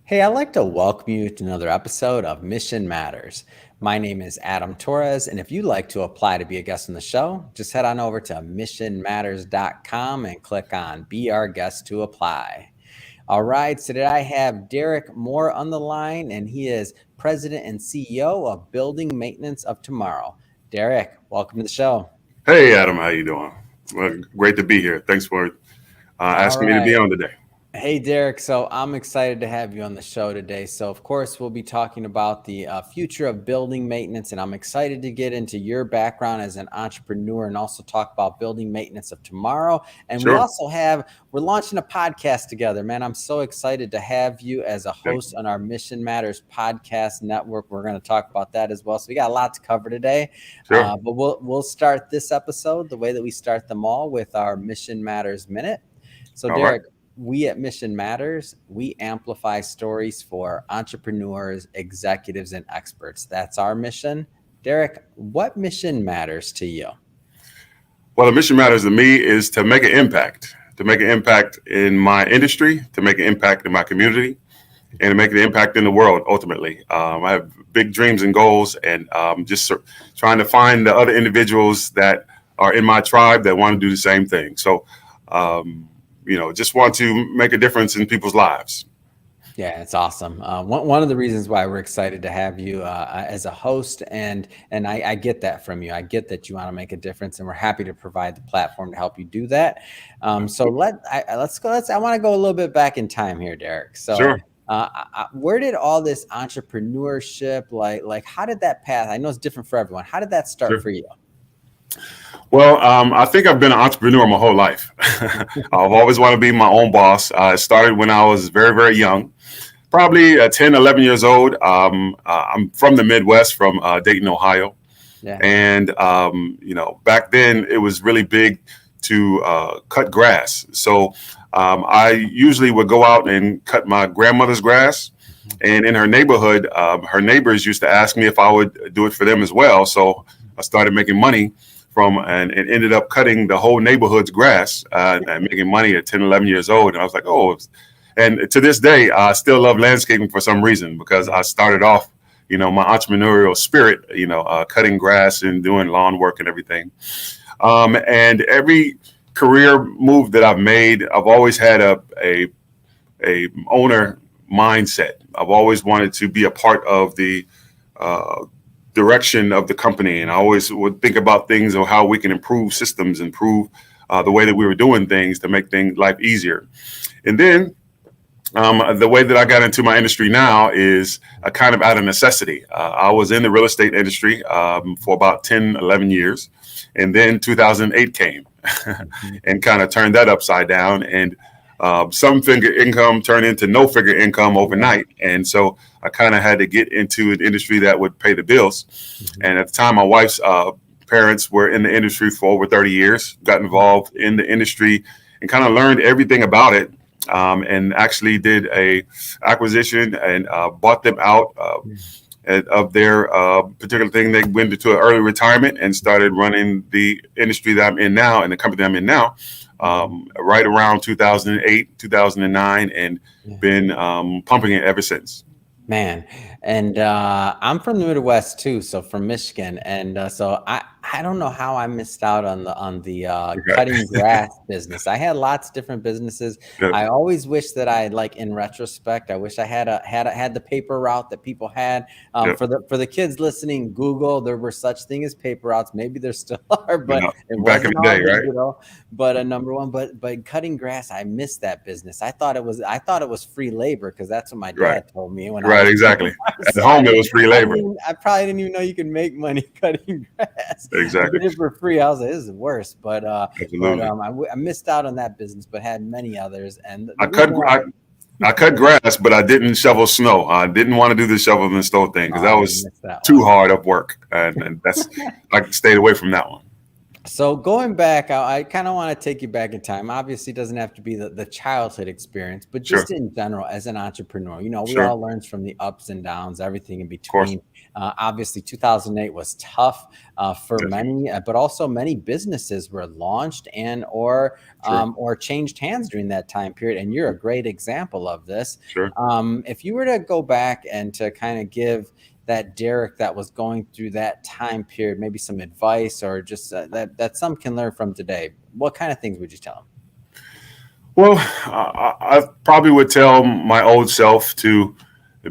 Hey, I'd like to welcome you to another episode of Mission Matters. My name is Adam Torres, and if you'd like to apply to be a guest on the show, just head on over to missionmatters.com and click on Be Our Guest to apply. All right, so today I have Dereck Moore on the line, and he is President and CEO of Building Maintenance of Tomorrow. Dereck, welcome to the show. Hey Adam, how you doing? Well, great to be here. Thanks for All asking me to be right. on today. Hey, Dereck. So I'm excited to have you on the show today. So, of course, we'll be talking about the future of building maintenance, and I'm excited to get into your background as an entrepreneur and also talk about building maintenance of tomorrow. And we Sure. also we're launching a podcast together, man. I'm so excited to have you as a Thank host on our Mission Matters podcast network. We're going to talk about that as well. So we got a lot to cover today, Sure. but we'll start this episode the way that we start them all with our Mission Matters Minute. So, All right. Dereck, we at Mission Matters, we amplify stories for entrepreneurs, executives, and experts. That's our mission. Dereck, what mission matters to you? Well, the mission matters to me is to make an impact in my industry, to make an impact in my community, and to make an impact in the world. Ultimately, I have big dreams and goals, and trying to find the other individuals that are in my tribe that want to do the same thing. So. Um, just want to make a difference in people's lives. Yeah, it's awesome. One of the reasons why we're excited to have you as a host, and I get that from you. I get that you want to make a difference, and we're happy to provide the platform to help you do that. So let's go. I want to go a little bit back in time here, Dereck. So Sure. where did all this entrepreneurship, like how did that path? I know it's different for everyone. How did that start Sure. for you? Well, I think I've been an entrepreneur my whole life. I've always wanted to be my own boss. I started when I was very, very young, probably 10, 11 years old. I'm from the Midwest, from Dayton, Ohio. Yeah. And, back then it was really big to cut grass. So I usually would go out and cut my grandmother's grass. And in her neighborhood, her neighbors used to ask me if I would do it for them as well. So I started making money and it ended up cutting the whole neighborhood's grass and making money at 10, 11 years old. And I was like, oh, and to this day, I still love landscaping for some reason because I started off, my entrepreneurial spirit, cutting grass and doing lawn work and everything. And every career move that I've made, I've always had a owner mindset. I've always wanted to be a part of the direction of the company, and I always would think about things of how we can improve systems, improve the way that we were doing things to make life easier. And then the way that I got into my industry now is a kind of out of necessity. I was in the real estate industry for about 10, 11 years, and then 2008 came and kind of turned that upside down, and some figure income turned into no figure income overnight. And so I kind of had to get into an industry that would pay the bills. And at the time, my wife's parents were in the industry for over 30 years, got involved in the industry and kind of learned everything about it. And actually did a acquisition and bought them out of their particular thing. They went into an early retirement and started running the industry that I'm in now and the company that I'm in now. Right around 2008, 2009, and been pumping it ever since. Man, and I'm from the Midwest too, so from Michigan, and so I don't know how I missed out on the cutting grass business. I had lots of different businesses. Okay. I always wish that I in retrospect, I wish I had the paper route that people had. Yep. For the kids listening, Google, there were such thing as paper routes. Maybe there still are, but it Back in wasn't the all day, right? digital. But number one, but cutting grass, I missed that business. I thought it was free labor because that's what my dad Right. told me when Right, exactly. At home, it was free labor. I probably didn't even know you could make money cutting grass. Exactly. I did it for free. I was like, this is worse. But Absolutely. I missed out on that business, but had many others. And I cut grass, but I didn't shovel snow. I didn't want to do the shovel and snow thing because that was too hard of work, and that's I stayed away from that one. So going back, I kind of want to take you back in time. Obviously, it doesn't have to be the childhood experience, but Sure, just in general, as an entrepreneur, we sure, all learn from the ups and downs, everything in of course, between. Obviously, 2008 was tough for definitely, many, but also many businesses were launched and sure, or changed hands during that time period. And you're a great example of this. sure. If you were to go back and to kind of give that Dereck that was going through that time period, maybe some advice or just that some can learn from today, what kind of things would you tell them? Well, I probably would tell my old self to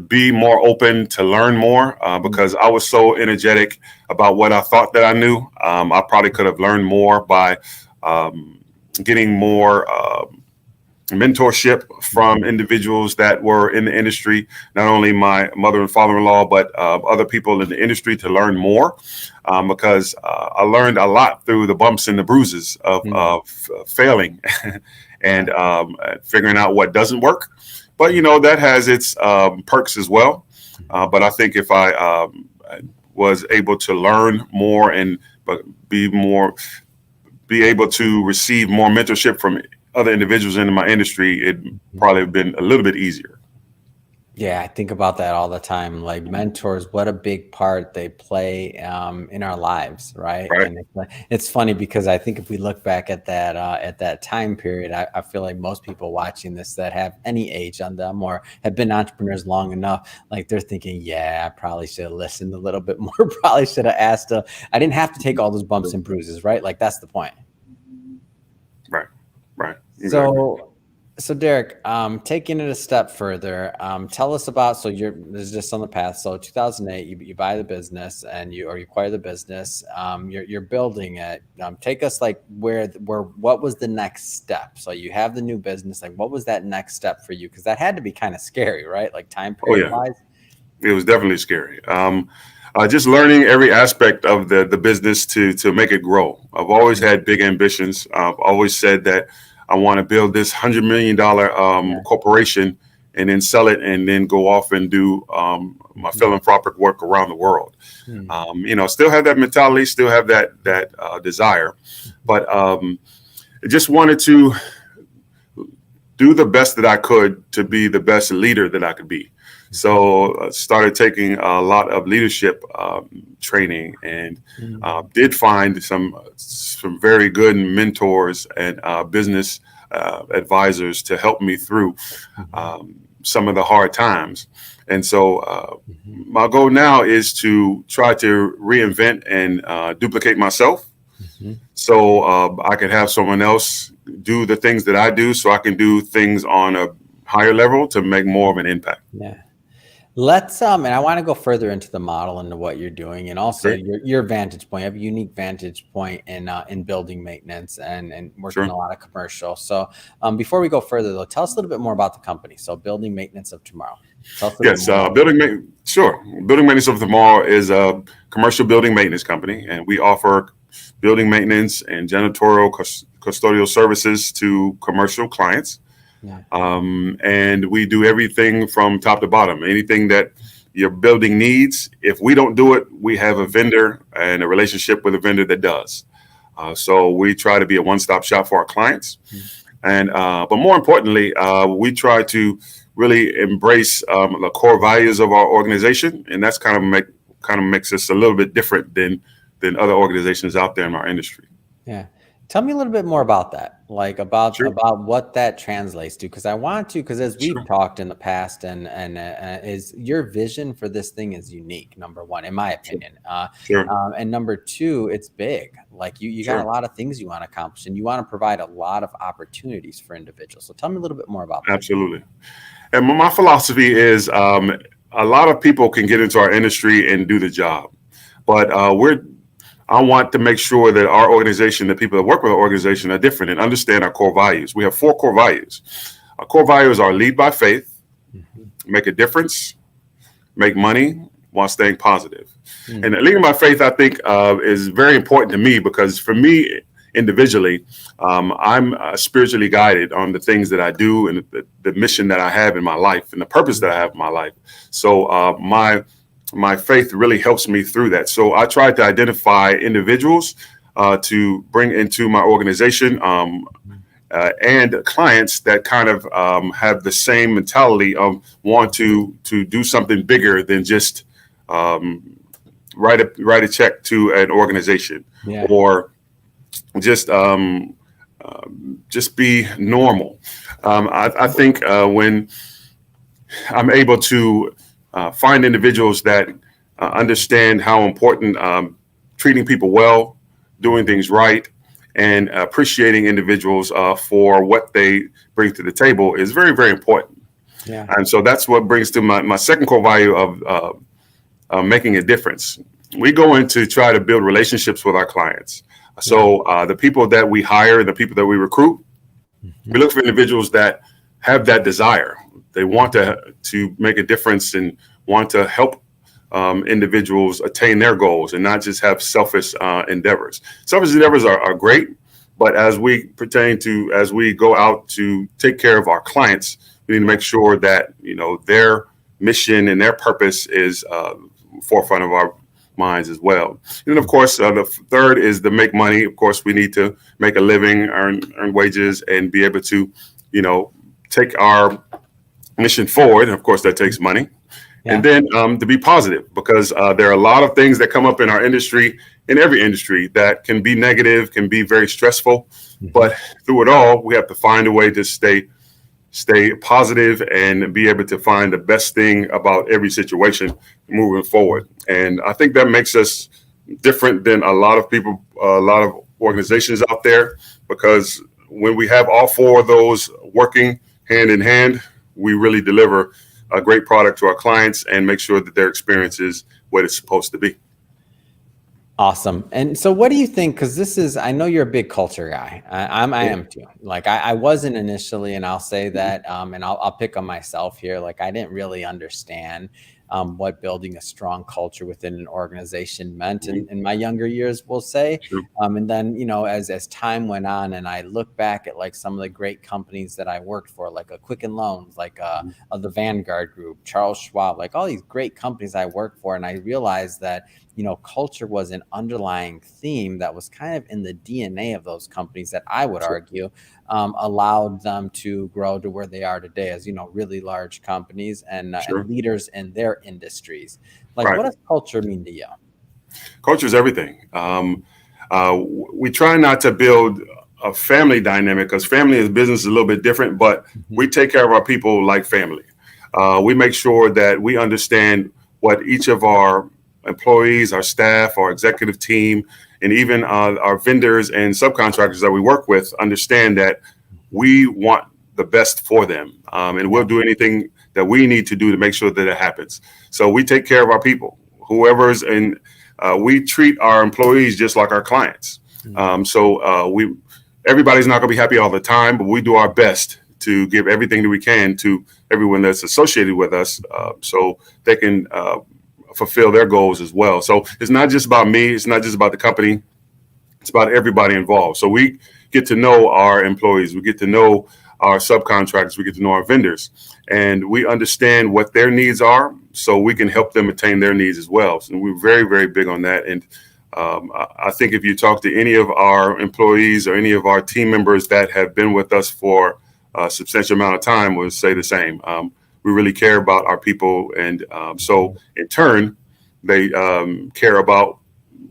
be more open to learn more because I was so energetic about what I thought that I knew. I probably could have learned more by um, getting more mentorship from Mhm. individuals that were in the industry, not only my mother and father-in-law, but other people in the industry to learn more because I learned a lot through the bumps and the bruises Mhm. of failing Yeah. and figuring out what doesn't work. But that has its perks as well. Mhm. But I think if I was able to learn more and but be more be able to receive more mentorship from other individuals in my industry, it Mhm. probably have been a little bit easier. Yeah, I think about that all the time. Like mentors, what a big part they play in our lives, right? Right? And it's funny because I think if we look back at that time period, I feel like most people watching this that have any age on them or have been entrepreneurs long enough, like they're thinking, yeah, I probably should have listened a little bit more. Probably should have asked. I didn't have to take all those bumps and bruises, right? Like that's the point. Right. Right. Exactly. So, so Dereck, taking it a step further, tell us about. So you're this is just on the path. So 2008, you buy the business and you acquire the business. You're building it. Take us like where what was the next step? So you have the new business. Like what was that next step for you? Because that had to be kind of scary, right? Like time Oh period yeah, wise. it was definitely scary. Just learning every aspect of the business to make it grow. I've always Mhm. had big ambitions. I've always said that I want to build this $100 million Yeah. corporation and then sell it and then go off and do my Mhm. philanthropic work around the world. Mhm. Still have that mentality, still have that desire, Mhm. but I just wanted to do the best that I could to be the best leader that I could be. Mhm. So started taking a lot of leadership training and Mhm. did find some very good mentors and business advisors to help me through Mhm. some of the hard times. And so Mhm. my goal now is to try to reinvent and duplicate myself Mhm. so I can have someone else do the things that I do, so I can do things on a higher level to make more of an impact. Yeah. Let's and I want to go further into the model into what you're doing and also Great, your vantage point. You have a unique vantage point in building maintenance and working sure. a lot of commercial. So before we go further though, tell us a little bit more about the company. So building maintenance of tomorrow. Tell us a little bit Yes, more about it. sure. Building Maintenance of Tomorrow is a commercial building maintenance company, and we offer building maintenance and janitorial custodial services to commercial clients. Yeah. And we do everything from top to bottom. Anything that your building needs, if we don't do it, we have a vendor and a relationship with a vendor that does. So we try to be a one-stop shop for our clients. Mhm. And but more importantly, we try to really embrace the core values of our organization, and that's kind of makes us a little bit different than other organizations out there in our industry. Yeah. Tell me a little bit more about that, like Sure, about what that translates to, because I want to, because as we've sure, talked in the past, is your vision for this thing is unique. Number one, in my sure, opinion, sure, and number two, it's big. Like you got a sure. lot of things you want to accomplish, and you want to provide a lot of opportunities for individuals. So tell me a little bit more about that. Absolutely. And my philosophy is a lot of people can get into our industry and do the job, but I want to make sure that our organization, the people that work with our organization, are different and understand our core values. We have four core values. Our core values are lead by faith, Mhm. make a difference, make money while staying positive. And Mm. leading by faith, I think, is very important to me because for me individually, I'm spiritually guided on the things that I do and the mission that I have in my life and the purpose that I have in my life. So my faith really helps me through that. So I try to identify individuals to bring into my organization. And clients that kind of have the same mentality of want to do something bigger than just write a check to an organization, Yeah. or just be normal. I think when I'm able to find individuals that understand how important treating people well, doing things right, and appreciating individuals for what they bring to the table is very, very important. Yeah. And so that's what brings to my second core value of making a difference. We go in to try to build relationships with our clients. So the people that we hire, the people that we recruit, we look for individuals that have that desire. They want to make a difference and want to help individuals attain their goals and not just have selfish endeavors. Selfish endeavors are great, but as we go out to take care of our clients, we need to make sure that their mission and their purpose is forefront of our minds as well. And then, of course, the third is to make money. Of course, we need to make a living, earn wages, and be able to take our mission forward. And of course, that takes money. Yeah. And then to be positive, because there are a lot of things that come up in our industry, in every industry, that can be negative, can be very stressful. Mm-hmm. But through it all, we have to find a way to stay positive and be able to find the best thing about every situation moving forward. And I think that makes us different than a lot of people, a lot of organizations out there, because when we have all four of those working hand in hand, we really deliver a great product to our clients and make sure that their experience is what it's supposed to be. Awesome. And so what do you think, because I know you're a big culture guy. I am too. Like I wasn't initially, and I'll say that, and I'll pick on myself here. Like I didn't really understand what building a strong culture within an organization meant in my younger years, we'll say. Sure. And then, as time went on and I look back at like some of the great companies that I worked for, like a Quicken Loans, like the Vanguard Group, Charles Schwab, like all these great companies I worked for. And I realized that, culture was an underlying theme that was kind of in the DNA of those companies that I would argue allowed them to grow to where they are today as, really large companies and leaders in their industries. Like, What does culture mean to you? Culture is everything. We try not to build a family dynamic, because family and business is a little bit different, but we take care of our people like family. We make sure that we understand what each of our employees, our staff, our executive team, and even our vendors and subcontractors that we work with understand that we want the best for them. And we'll do anything that we need to do to make sure that it happens. So we take care of our people, whoever's in, we treat our employees just like our clients. Everybody's not going to be happy all the time, but we do our best to give everything that we can to everyone that's associated with us, so they can fulfill their goals as well. So it's not just about me. It's not just about the company. It's about everybody involved. So we get to know our employees. We get to know our subcontractors. We get to know our vendors, and we understand what their needs are, so we can help them attain their needs as well. So we're very, very big on that. And I think if you talk to any of our employees or any of our team members that have been with us for a substantial amount of time, will say the same. We really care about our people, and so in turn, they care about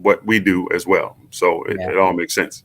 what we do as well. So it all makes sense.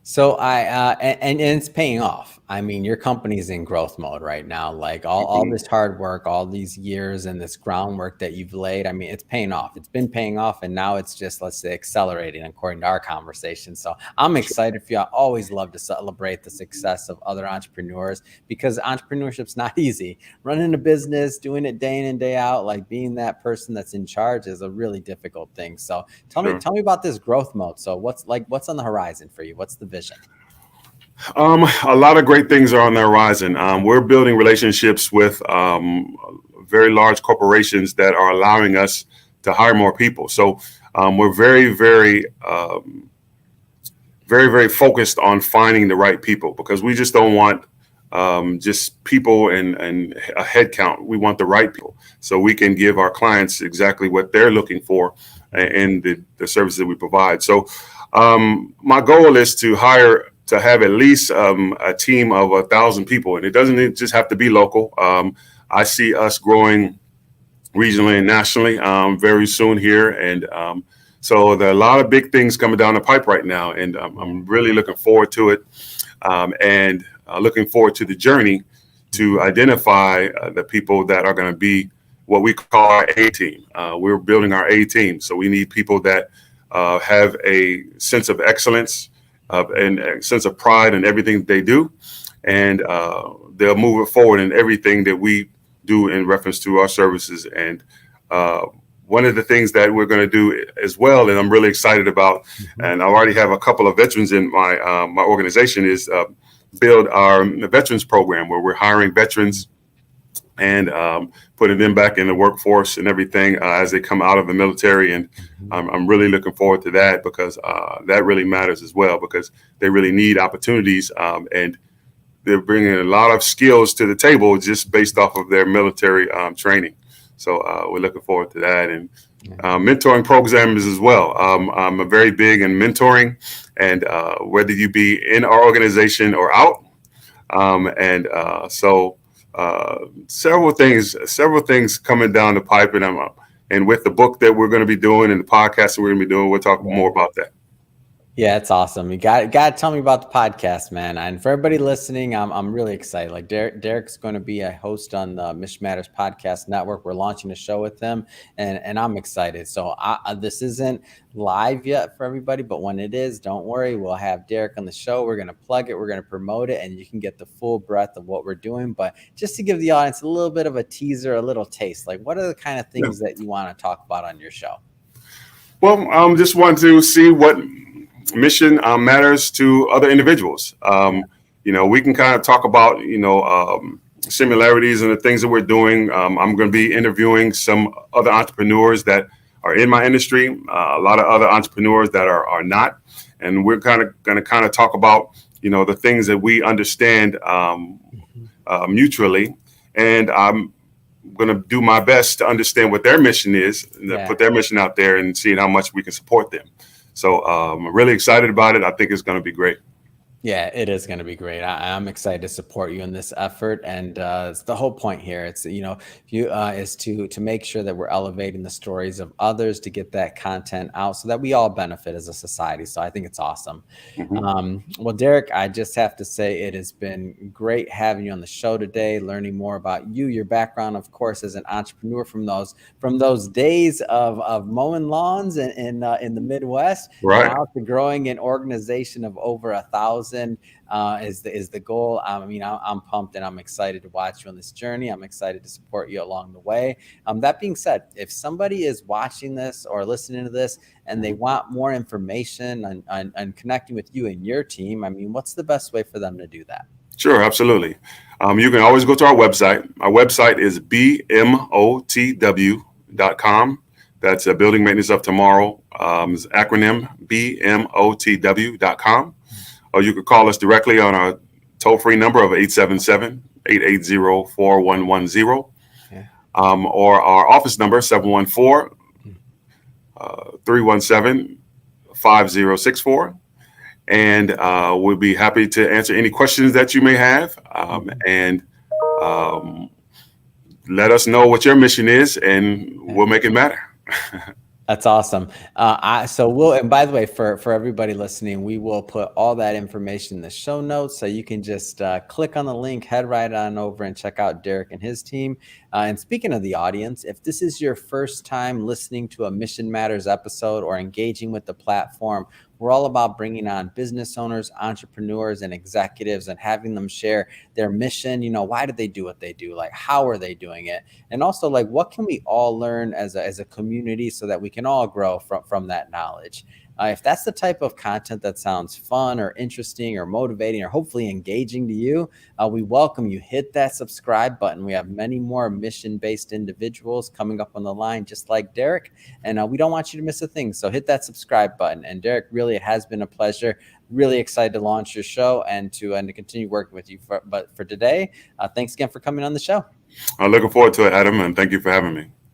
So and it's paying off. I mean, your company's in growth mode right now. Like all this hard work, all these years and this groundwork that you've laid, I mean, it's paying off. It's been paying off, and now it's just, let's say, accelerating according to our conversation. So I'm excited for you. I always love to celebrate the success of other entrepreneurs, because entrepreneurship's not easy. Running a business, doing it day in and day out, like being that person that's in charge is a really difficult thing. So tell me about this growth mode. So what's on the horizon for you? What's the vision? A lot of great things are on the horizon. We're building relationships with very large corporations that are allowing us to hire more people. So we're very, very, very, very focused on finding the right people, because we just don't want just people and a head count. We want the right people, so we can give our clients exactly what they're looking for in the services that we provide. So My goal is to have at least a team of 1,000 people, and it doesn't just have to be local. I see us growing regionally and nationally very soon here, and so there are a lot of big things coming down the pipe right now, and I'm really looking forward to it, and looking forward to the journey to identify the people that are going to be what we call our A team. We're building our A team, so we need people that have a sense of excellence and a sense of pride in everything they do, and they'll move it forward in everything that we do in reference to our services. And one of the things that we're going to do as well, and I'm really excited about, and I already have a couple of veterans in my organization, is build our veterans program, where we're hiring veterans and putting them back in the workforce and everything as they come out of the military. And I'm really looking forward to that, because that really matters as well, because they really need opportunities, and they're bringing a lot of skills to the table just based off of their military training. So we're looking forward to that, and mentoring programs as well. I'm very big in mentoring, and whether you be in our organization or out, and so several things coming down the pipe, and with the book that we're going to be doing and the podcast that we're going to be doing, we'll talk more about that. Yeah, it's awesome. You got to tell me about the podcast, man. And for everybody listening, I'm really excited. Like Dereck's going to be a host on the Mission Matters Podcast Network. We're launching a show with him, and I'm excited. So this isn't live yet for everybody, but when it is, don't worry. We'll have Dereck on the show. We're going to plug it. We're going to promote it, and you can get the full breadth of what we're doing. But just to give the audience a little bit of a teaser, a little taste, like what are the kind of things that you want to talk about on your show? Well, just want to see what mission matters to other individuals. We can kind of talk about, similarities and the things that we're doing. I'm going to be interviewing some other entrepreneurs that are in my industry, a lot of other entrepreneurs that are not. And we're going to talk about, the things that we understand mutually. And I'm going to do my best to understand what their mission is, and put their mission out there and see how much we can support them. So I'm really excited about it. I think it's going to be great. Yeah, it is going to be great. I'm excited to support you in this effort, and it's the whole point here. It's is to make sure that we're elevating the stories of others, to get that content out so that we all benefit as a society. So I think it's awesome. Well, Dereck, I just have to say it has been great having you on the show today, learning more about you, your background, of course, as an entrepreneur from those days of mowing lawns in the Midwest, right, now to growing an organization of over 1,000. Is the goal. I'm pumped, and I'm excited to watch you on this journey. I'm excited to support you along the way. That being said, if somebody is watching this or listening to this and they want more information on connecting with you and your team, what's the best way for them to do that? Sure, absolutely. You can always go to our website. Our website is bmotw.com. That's Building Maintenance of Tomorrow. Acronym bmotw.com. Or you could call us directly on our toll-free number of 877-880-4110, or our office number, 714-317-5064. And we'll be happy to answer any questions that you may have, and let us know what your mission is, and we'll make it matter. That's awesome. And by the way, for everybody listening, we will put all that information in the show notes, so you can just click on the link, head right on over and check out Dereck and his team. And speaking of the audience, if this is your first time listening to a Mission Matters episode or engaging with the platform, we're all about bringing on business owners, entrepreneurs, and executives, and having them share their mission. Why did they do what they do? Like, how are they doing it? And also, like, what can we all learn as a community so that we can all grow from that knowledge? If that's the type of content that sounds fun or interesting or motivating or hopefully engaging to you, we welcome you. Hit that subscribe button. We have many more mission-based individuals coming up on the line, just like Dereck, and we don't want you to miss a thing. So hit that subscribe button. And Dereck, really, it has been a pleasure. Really excited to launch your show and to continue working with you. But for today, thanks again for coming on the show. I'm looking forward to it, Adam, and thank you for having me.